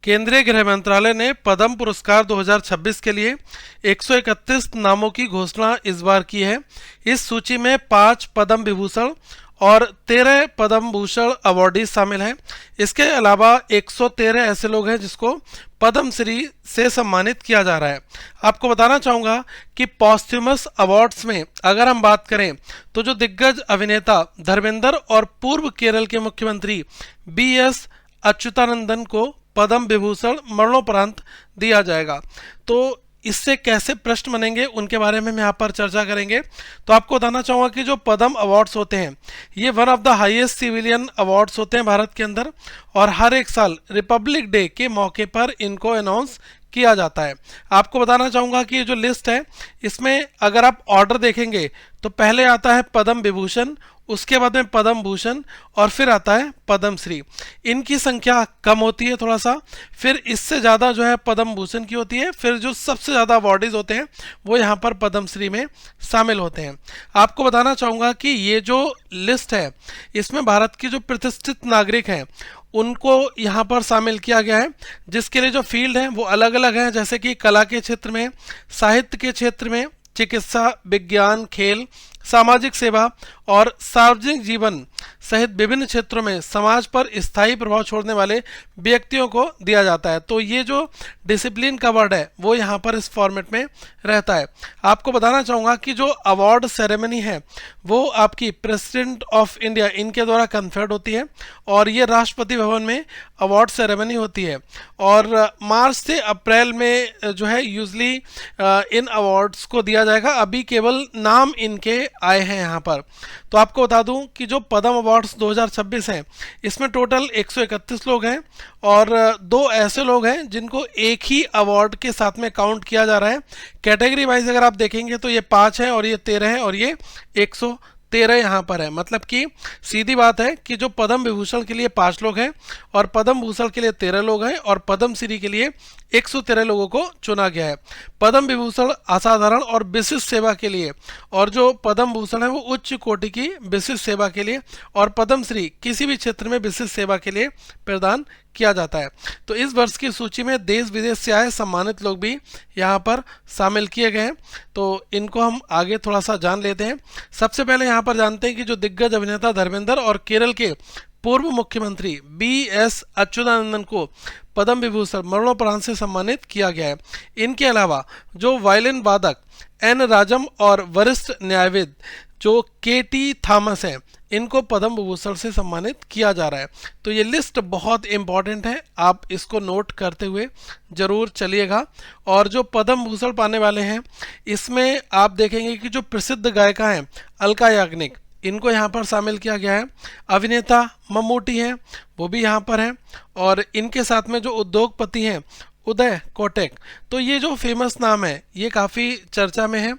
केंद्रीय गृह मंत्रालय ने पद्म पुरस्कार 2026 के लिए 131 नामों की घोषणा इस बार की है। इस सूची में 5 पद्म विभूषण और 13 पद्म भूषण अवार्डीज शामिल हैं। इसके अलावा 113 ऐसे लोग हैं जिसको पद्म श्री से सम्मानित किया जा रहा है। आपको बताना चाहूँगा कि पॉस्थ्यूमस अवार्ड्स में अगर हम बात करें तो जो दिग्गज अभिनेता धर्मेंद्र और पूर्व केरल के मुख्यमंत्री BS अच्युतानंदन को पद्म विभूषण मरणोपरांत दिया जाएगा। तो इससे कैसे प्रश्न बनेंगे उनके बारे में हम यहाँ पर चर्चा करेंगे। तो आपको बताना चाहूँगा कि जो पद्म अवार्ड्स होते हैं ये one of the highest civilian awards होते हैं भारत के अंदर, और हर एक साल रिपब्लिक डे के मौके पर इनको अनाउंस किया जाता है। आपको बताना चाहूँगा कि ये जो लिस्ट है इसमें अगर आप ऑर्डर देखेंगे तो पहले आता है पद्म विभूषण, उसके बाद में पद्म भूषण और फिर आता है पद्म श्री। इनकी संख्या कम होती है थोड़ा सा, फिर इससे ज़्यादा जो है पद्म भूषण की होती है, फिर जो सबसे ज़्यादा अवार्डीज होते हैं वो यहाँ पर पद्म श्री में शामिल होते हैं। आपको बताना चाहूँगा कि ये जो लिस्ट है इसमें भारत के जो प्रतिष्ठित नागरिक हैं उनको यहाँ पर शामिल किया गया है, जिसके लिए जो फील्ड है वो अलग अलग हैं, जैसे कि कला के क्षेत्र में, साहित्य के क्षेत्र में, चिकित्सा, विज्ञान, खेल, सामाजिक सेवा और सार्वजनिक जीवन सहित विभिन्न क्षेत्रों में समाज पर स्थायी प्रभाव छोड़ने वाले व्यक्तियों को दिया जाता है। तो ये जो डिसिप्लिन का वर्ड है वो यहाँ पर इस फॉर्मेट में रहता है। आपको बताना चाहूँगा कि जो अवार्ड सेरेमनी है वो आपकी प्रेसिडेंट ऑफ इंडिया इनके द्वारा कन्फर्ड होती है, और ये राष्ट्रपति भवन में अवार्ड सेरेमनी होती है, और मार्च से अप्रैल में जो है यूजली इन अवार्ड्स को दिया जाएगा। अभी केवल नाम इनके आए हैं यहाँ पर। तो आपको बता दूं कि जो पद्म अवार्ड्स 2026 हैं इसमें टोटल 131 लोग हैं, और 2 ऐसे लोग हैं जिनको एक ही अवार्ड के साथ में काउंट किया जा रहा है। कैटेगरी वाइज अगर आप देखेंगे तो ये 5 हैं और ये 13 हैं और ये 113 यहाँ पर है। मतलब कि सीधी बात है कि जो पद्म विभूषण के लिए 5 लोग हैं और पद्म भूषण के लिए 13 लोग हैं और पद्म श्री के लिए 113 लोगों को चुना गया है। पद्म विभूषण असाधारण और विशिष्ट सेवा के लिए, और जो पद्म भूषण है वो उच्च कोटि की विशिष्ट सेवा के लिए, और पद्म श्री किसी भी क्षेत्र में विशिष्ट सेवा के लिए प्रदान किया जाता है। तो इस वर्ष की सूची में देश विदेश से आए सम्मानित लोग भी यहाँ पर शामिल किए गए हैं। तो इनको हम आगे थोड़ा सा जान लेते हैं। सबसे पहले यहाँ पर जानते हैं कि जो दिग्गज अभिनेता धर्मेंद्र और केरल के पूर्व मुख्यमंत्री BS अच्युतानंदन को पद्म विभूषण मरणोपरांत से सम्मानित किया गया है। इनके अलावा जो वायलिन वादक N राजम और वरिष्ठ न्यायविद जो KT थॉमस हैं इनको पद्म विभूषण से सम्मानित किया जा रहा है। तो ये लिस्ट बहुत इंपॉर्टेंट है, आप इसको नोट करते हुए जरूर चलिएगा। और जो पद्म भूषण पाने वाले हैं इसमें आप देखेंगे कि जो प्रसिद्ध गायिका हैं अलका याग्निक, इनको यहाँ पर शामिल किया गया है। अभिनेता मम्मूटी हैं वो भी यहाँ पर हैं, और इनके साथ में जो उद्योगपति हैं उदय कोटक, तो ये जो फेमस नाम है ये काफ़ी चर्चा में है।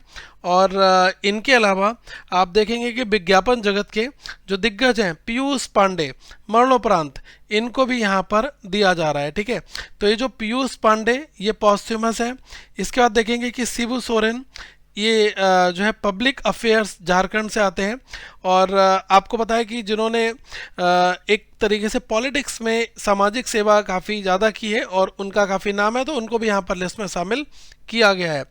और इनके अलावा आप देखेंगे कि विज्ञापन जगत के जो दिग्गज हैं पीयूष पांडे मरणोपरांत इनको भी यहाँ पर दिया जा रहा है। ठीक है, तो ये जो पीयूष पांडे ये पॉस्थ्यूमस है। इसके बाद देखेंगे कि शिबू सोरेन ये जो है पब्लिक अफेयर्स झारखंड से आते हैं, और आपको पता है कि जिन्होंने एक तरीके से पॉलिटिक्स में सामाजिक सेवा काफ़ी ज़्यादा की है और उनका काफ़ी नाम है, तो उनको भी यहाँ पर लिस्ट में शामिल किया गया है।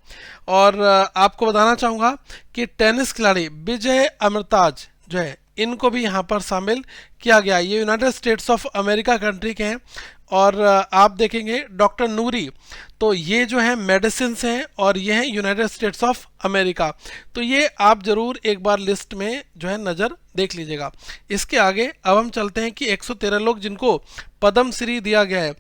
और आपको बताना चाहूँगा कि टेनिस खिलाड़ी विजय अमृताज जो है इनको भी यहाँ पर शामिल किया गया। ये United states of America country के हैं। और आप देखेंगे डॉक्टर नूरी, तो ये जो है मेडिसिन हैं और ये हैं यूनाइटेड स्टेट्स ऑफ अमेरिका। तो ये आप ज़रूर एक बार लिस्ट में जो है नज़र देख लीजिएगा। इसके आगे अब हम चलते हैं कि 113 लोग जिनको पद्म श्री दिया गया है,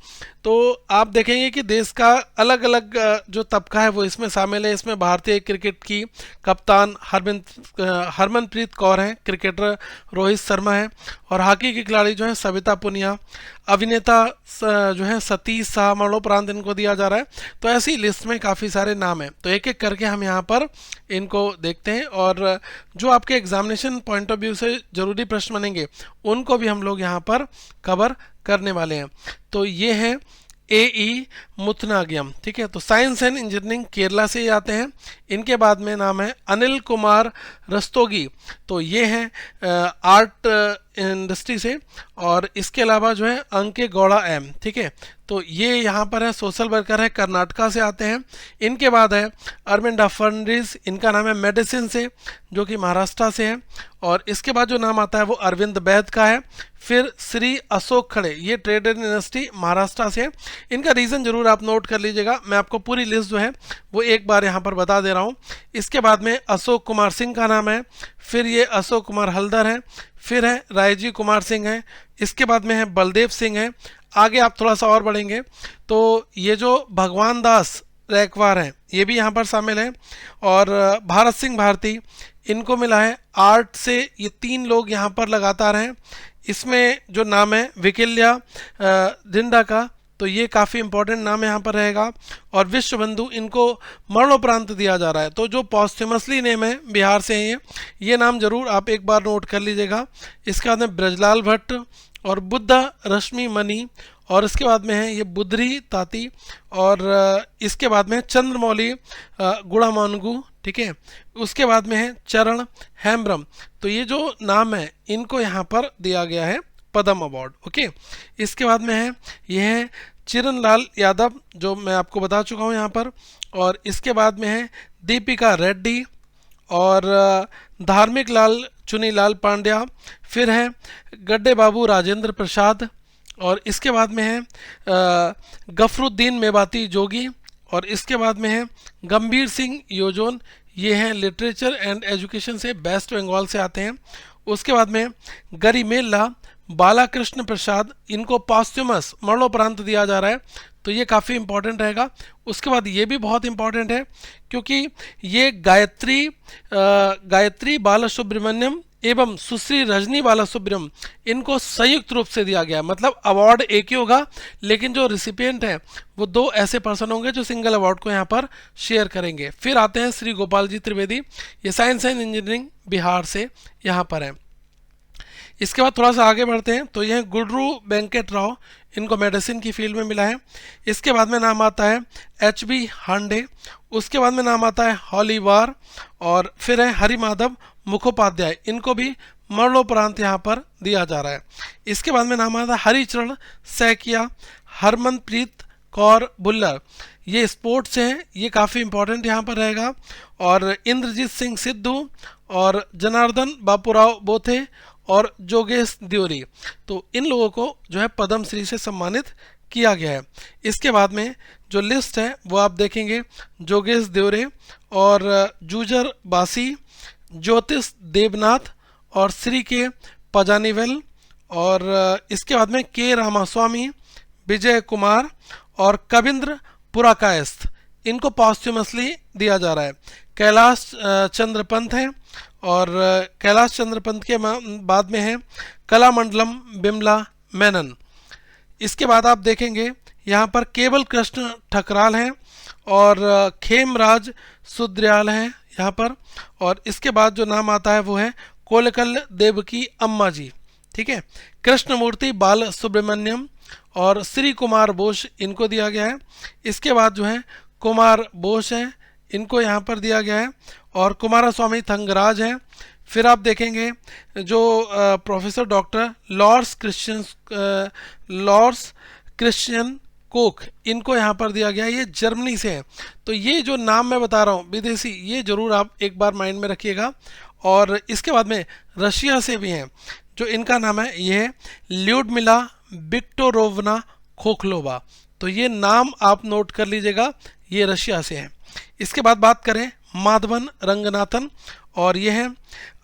तो आप देखेंगे कि देश का अलग अलग जो तबका है वो इसमें शामिल है। इसमें भारतीय क्रिकेट की कप्तान हरमनप्रीत कौर हैं, क्रिकेटर रोहित शर्मा हैं, और हॉकी के खिलाड़ी जो हैं सविता पुनिया, अभिनेता जो है सतीश शाह मरणोपरांत इनको दिया जा रहा है। तो ऐसी लिस्ट में काफ़ी सारे नाम हैं, तो एक एक करके हम यहाँ पर इनको देखते हैं, और जो आपके एग्जामिनेशन पॉइंट ऑफ व्यू से ज़रूरी प्रश्न बनेंगे उनको भी हम लोग यहाँ पर कवर करने वाले हैं। तो ये है AE मुथनागियम। ठीक है, तो साइंस एंड इंजीनियरिंग केरला से आते हैं। इनके बाद में नाम है अनिल कुमार रस्तोगी, तो ये हैं आर्ट इंडस्ट्री से, और इसके अलावा जो है अंके गौड़ा एम, ठीक है। तो ये यहाँ पर है सोशल वर्कर है, कर्नाटका से आते हैं। इनके बाद है अरविंदा फर्नांडिस, इनका नाम है मेडिसिन से, जो कि महाराष्ट्र से है। और इसके बाद जो नाम आता है वो अरविंद बैद का है। फिर श्री अशोक खड़े, ये ट्रेड एंड इंडस्ट्री महाराष्ट्र से है। इनका रीज़न जरूर आप नोट कर लीजिएगा, मैं आपको पूरी लिस्ट जो है वो एक बार यहाँ पर बता दे रहा हूँ। इसके बाद में अशोक कुमार सिंह का नाम है, फिर ये अशोक कुमार हल्दर है, फिर है रायजी कुमार सिंह है, इसके बाद में है बलदेव सिंह है। आगे आप थोड़ा सा और बढ़ेंगे तो ये जो भगवान दास रैकवार हैं ये भी यहाँ पर शामिल हैं, और भारत सिंह भारती, इनको मिला है आर्ट से। ये 3 लोग यहाँ पर लगातार हैं। इसमें जो नाम है विकिल्या जिंडा का, तो ये काफ़ी इंपॉर्टेंट नाम यहाँ पर रहेगा। और विश्व बंधु, इनको मरणोपरांत दिया जा रहा है, तो जो पॉस्टमसली नेम है बिहार से हैं ये नाम जरूर आप एक बार नोट कर लीजिएगा। इसके बाद में ब्रजलाल भट्ट और बुद्धा रश्मि मणि, और इसके बाद में है ये बुधरी ताती, और इसके बाद में है चंद्रमौली गुड़ामानगु, ठीक है। उसके बाद में है चरण हेम्ब्रम। तो ये जो नाम है इनको यहाँ पर दिया गया है पद्म अवार्ड, ओके। इसके बाद में है ये है चिरन लाल यादव, जो मैं आपको बता चुका हूँ यहाँ पर। और इसके बाद में है दीपिका रेड्डी और धार्मिक लाल चुनीलाल पांड्या। फिर है गड्ढे बाबू राजेंद्र प्रसाद, और इसके बाद में है गफरुद्दीन मेवाती जोगी, और इसके बाद में है गंभीर सिंह योजन, ये हैं लिटरेचर एंड एजुकेशन से, वेस्ट बंगाल से आते हैं। उसके बाद में गरिमेल्ला बालाकृष्ण प्रसाद, इनको पॉस्ट्यूमस मरणोपरांत दिया जा रहा है, तो ये काफ़ी इंपॉर्टेंट रहेगा। उसके बाद ये भी बहुत इंपॉर्टेंट है क्योंकि ये गायत्री बालासुब्रमण्यम एवं सुश्री रजनी बालासुब्रमण्यम, इनको संयुक्त रूप से दिया गया, मतलब अवार्ड एक ही होगा लेकिन जो रिसिपिएंट है वो 2 ऐसे पर्सन होंगे जो सिंगल अवार्ड को यहाँ पर शेयर करेंगे। फिर आते हैं श्री गोपाल जी त्रिवेदी, ये साइंस एंड इंजीनियरिंग बिहार से यहाँ पर है। इसके बाद थोड़ा सा आगे बढ़ते हैं तो यह गुड्रू वेंकट राव, इनको मेडिसिन की फील्ड में मिला है। इसके बाद में नाम आता है HB हांडे, उसके बाद में नाम आता है हॉलीवार, और फिर है हरि माधव मुखोपाध्याय, इनको भी मरणोपरांत यहाँ पर दिया जा रहा है। इसके बाद में नाम आता है हरिचरण सैकिया, हरमनप्रीत कौर भुल्लर, ये स्पोर्ट्स हैं, ये काफ़ी इंपॉर्टेंट यहाँ पर रहेगा। और इंद्रजीत सिंह सिद्धू और जनार्दन बापूराव बोथे और जोगेश द्योरी, तो इन लोगों को जो है पद्म श्री से सम्मानित किया गया है। इसके बाद में जो लिस्ट है वो आप देखेंगे, जोगेश द्योरे और जूजर बासी, ज्योतिष देवनाथ और श्री के पजानीवेल, और इसके बाद में के रामास्वामी, विजय कुमार और कविंद्र पुराकायस्थ, इनको पॉस्ट्यूमसली दिया जा रहा है। कैलाश चंद्र पंत हैं, और कैलाश चंद्र पंत के बाद में है कलामंडलम बिमला मेनन। इसके बाद आप देखेंगे यहाँ पर केवल कृष्ण ठकराल हैं और खेमराज सुद्रयाल हैं यहाँ पर। और इसके बाद जो नाम आता है वो है कोलकल देवकी अम्मा जी, ठीक है। कृष्णमूर्ति बाल सुब्रमण्यम और श्री कुमार बोस, इनको दिया गया है। इसके बाद जो है कुमार बोस हैं, इनको यहाँ पर दिया गया है, और कुमारस्वामी थंगराज हैं। फिर आप देखेंगे जो professor doctor Lars Christian Coke, इनको यहाँ पर दिया गया है, ये जर्मनी से हैं। तो ये जो नाम मैं बता रहा हूँ विदेशी, ये जरूर आप एक बार माइंड में रखिएगा। और इसके बाद में रशिया से भी हैं, जो इनका नाम है ये है ल्यूडमिला विक्टोरोवना खोखलोवा, तो ये नाम आप नोट कर लीजिएगा, ये रशिया से हैं। इसके बाद बात करें माधवन रंगनाथन, और ये हैं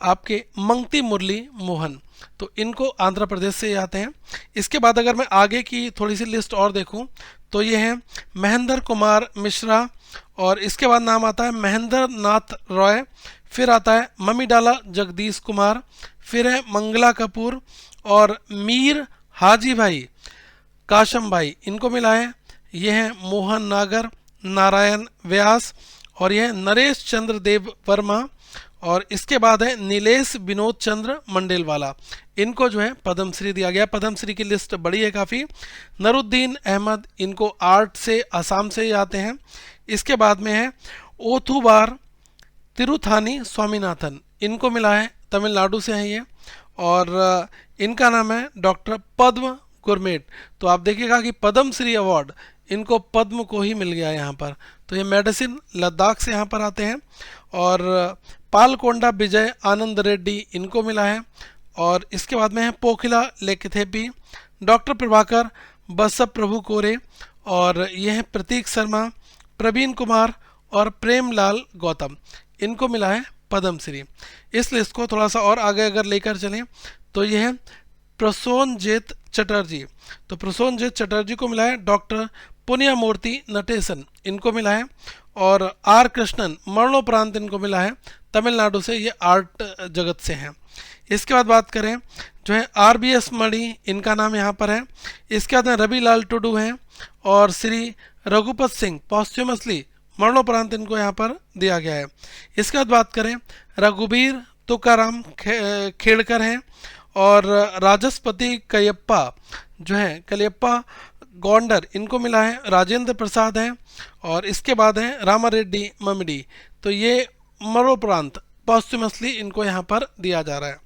आपके मंगती मुरली मोहन, तो इनको आंध्र प्रदेश से आते हैं। इसके बाद अगर मैं आगे की थोड़ी सी लिस्ट और देखूं तो ये हैं महेंद्र कुमार मिश्रा, और इसके बाद नाम आता है महेंद्र नाथ रॉय, फिर आता है ममीडाला जगदीश कुमार, फिर है मंगला कपूर और मीर हाजी भाई काशम भाई, इनको मिला है। ये हैं मोहन नागर, नारायण व्यास, और यह नरेश चंद्र देव वर्मा, और इसके बाद है नीलेश विनोद चंद्र मंडेलवाला, इनको जो है पद्मश्री दिया गया। पद्मश्री की लिस्ट बड़ी है काफ़ी। नरुद्दीन अहमद, इनको आर्ट से असम से ही आते हैं। इसके बाद में है ओथुबार तिरुथानी स्वामीनाथन, इनको मिला है, तमिलनाडु से हैं ये। और इनका नाम है डॉक्टर पद्म गुरमीत। तो आप देखिएगा कि पद्म श्री अवार्ड इनको पद्म को ही मिल गया यहाँ पर। तो ये मेडिसिन लद्दाख से यहाँ पर आते हैं। और पालकोंडा विजय आनंद रेड्डी इनको मिला है। और इसके बाद में है पोखिला लेखथेपी, डॉक्टर प्रभाकर बसव प्रभु कोरे, और ये है प्रतीक शर्मा, प्रवीण कुमार और प्रेमलाल गौतम, इनको मिला है पद्मश्री। इस लिस्ट को थोड़ा सा और आगे अगर लेकर चलें तो यह है प्रसोनजीत चटर्जी। तो प्रसोनजीत चटर्जी को मिला है डॉक्टर पुण्यमूर्ति नटेशन, इनको मिला है। और आर कृष्णन मरणोपरांत इनको मिला है तमिलनाडु से, ये आर्ट जगत से हैं। इसके बाद बात करें जो है RBS मणि, इनका नाम यहाँ पर है। इसके बाद में रवि लाल टुडू हैं और श्री रघुपत सिंह पॉस्ट्यूमसली मरणोपरांत इनको यहाँ पर दिया गया है। इसके बाद बात करें रघुबीर तुकाराम खेड़कर हैं और राजस्पति कयप्पा जो है कलियप्पा गौंडर, इनको मिला है राजेंद्र प्रसाद हैं। और इसके बाद हैं रामारेड्डी ममिडी, तो ये मरणोपरांत पॉस्ट्यूमसली इनको यहाँ पर दिया जा रहा है।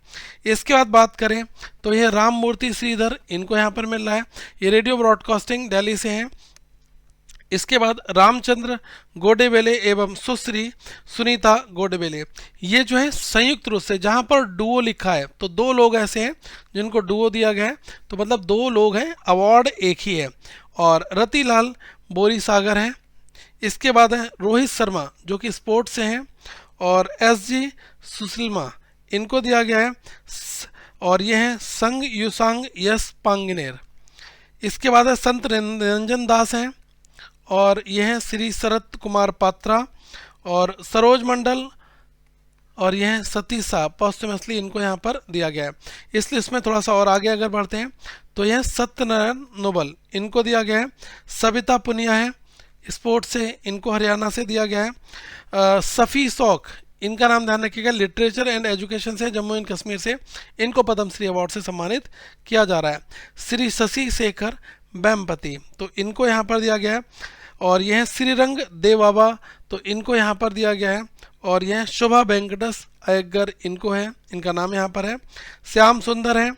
इसके बाद बात करें तो ये राम मूर्ति श्रीधर, इनको यहाँ पर मिल रहा है, ये रेडियो ब्रॉडकास्टिंग दिल्ली से हैं। इसके बाद रामचंद्र गोडेबेले एवं सुश्री सुनीता गोडेबेले, ये जो है संयुक्त रूप से, जहाँ पर डुओ लिखा है तो दो लोग ऐसे हैं जिनको डुओ दिया गया है, तो मतलब दो लोग हैं, अवार्ड एक ही है। और रतिलाल बोरीसागर हैं। इसके बाद है रोहित शर्मा जो कि स्पोर्ट्स से हैं, और SG सुशीलमा इनको दिया गया है। और ये हैं संग युसांग यस पांगनेर। इसके बाद है संत निरंजन दास हैं, और यह है श्री शरत कुमार पात्रा और सरोज मंडल, और यह है सतीश साहब पॉस्ट्यूमसली इनको यहाँ पर दिया गया है। इस लिस्ट में थोड़ा सा और आगे अगर बढ़ते हैं तो यह सत्यनारायण नोबल, इनको दिया गया है। सविता पुनिया है स्पोर्ट्स से, इनको हरियाणा से दिया गया है। सफ़ी शौक, इनका नाम ध्यान रखिएगा, लिटरेचर एंड एजुकेशन से, जम्मू एंड कश्मीर से, इनको पद्मश्री अवार्ड से सम्मानित किया जा रहा है। श्री शशि शेखर वेम्पति, तो इनको यहाँ पर दिया गया है। और यह है श्रीरंग देवाबा, तो इनको यहाँ पर दिया गया है। और यह शोभा वेंकटस अय्यर, इनको है, इनका नाम यहाँ पर है। श्याम सुंदर हैं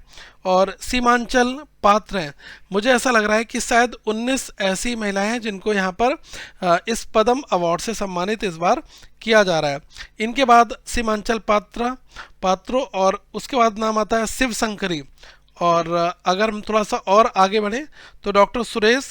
और सीमांचल पात्र हैं। मुझे ऐसा लग रहा है कि शायद 19 ऐसी महिलाएं हैं जिनको यहाँ पर इस पद्म अवार्ड से सम्मानित इस बार किया जा रहा है। इनके बाद सीमांचल पात्रों, और उसके बाद नाम आता है शिव शंकरी। और अगर हम थोड़ा सा और आगे बढ़ें तो डॉक्टर सुरेश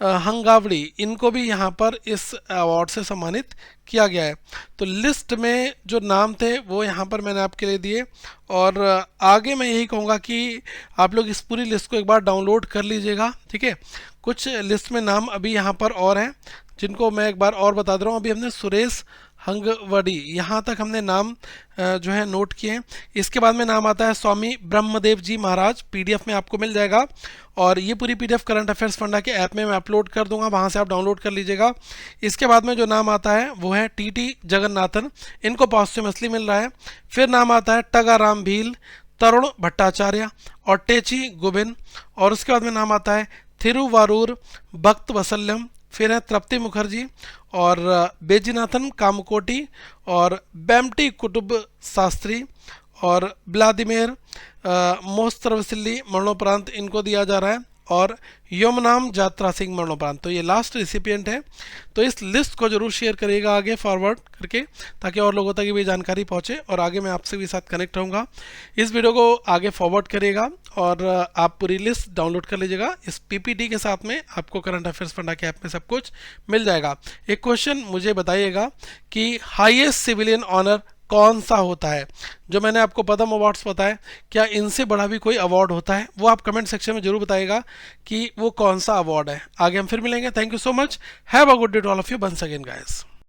हंगावड़ी, इनको भी यहाँ पर इस अवार्ड से सम्मानित किया गया है। तो लिस्ट में जो नाम थे वो यहाँ पर मैंने आपके लिए दिए। और आगे मैं यही कहूँगा कि आप लोग इस पूरी लिस्ट को एक बार डाउनलोड कर लीजिएगा, ठीक है। कुछ लिस्ट में नाम अभी यहाँ पर और हैं जिनको मैं एक बार और बता दे रहा हूँ। अभी हमने सुरेश हंगवड़ी, यहाँ तक हमने नाम जो है नोट किए। इसके बाद में नाम आता है स्वामी ब्रह्मदेव जी महाराज, PDF में आपको मिल जाएगा। और ये पूरी PDF करंट अफेयर्स फंडा के ऐप में मैं अपलोड कर दूंगा, वहाँ से आप डाउनलोड कर लीजिएगा। इसके बाद में जो नाम आता है वो है TT जगन्नाथन, इनको पॉस्ट्यूमसली मिल रहा है। फिर नाम आता है टगाराम भील, तरुण भट्टाचार्य और टेची गुबिन। और उसके बाद में नाम आता है थिरुवारूर भक्त वसल्यम। फिर है तृप्ति मुखर्जी और बेजीनाथन कामकोटी और बेम्टी कुटुब शास्त्री और व्लादिमीर मोस्तरवसिल्ली मरणोपरांत इनको दिया जा रहा है। और यमुनाम यात्रा सिंह मरणोपरांत, तो ये लास्ट रिसिपिएंट है। तो इस लिस्ट को जरूर शेयर करिएगा आगे फॉरवर्ड करके, ताकि और लोगों तक भी जानकारी पहुंचे और आगे मैं आपसे भी साथ कनेक्ट रहूँगा। इस वीडियो को आगे फॉरवर्ड करिएगा और आप पूरी लिस्ट डाउनलोड कर लीजिएगा। इस PPT के साथ में आपको करंट अफेयर्स फंडा के ऐप में सब कुछ मिल जाएगा। एक क्वेश्चन मुझे बताइएगा कि हाईएस्ट सिविलियन ऑनर कौन सा होता है? जो मैंने आपको पद्म अवार्ड्स बताए, क्या इनसे बड़ा भी कोई अवार्ड होता है? वो आप कमेंट सेक्शन में जरूर बताइएगा कि वो कौन सा अवार्ड है। आगे हम फिर मिलेंगे। Thank you so much. Have a good day to all of you once again guys.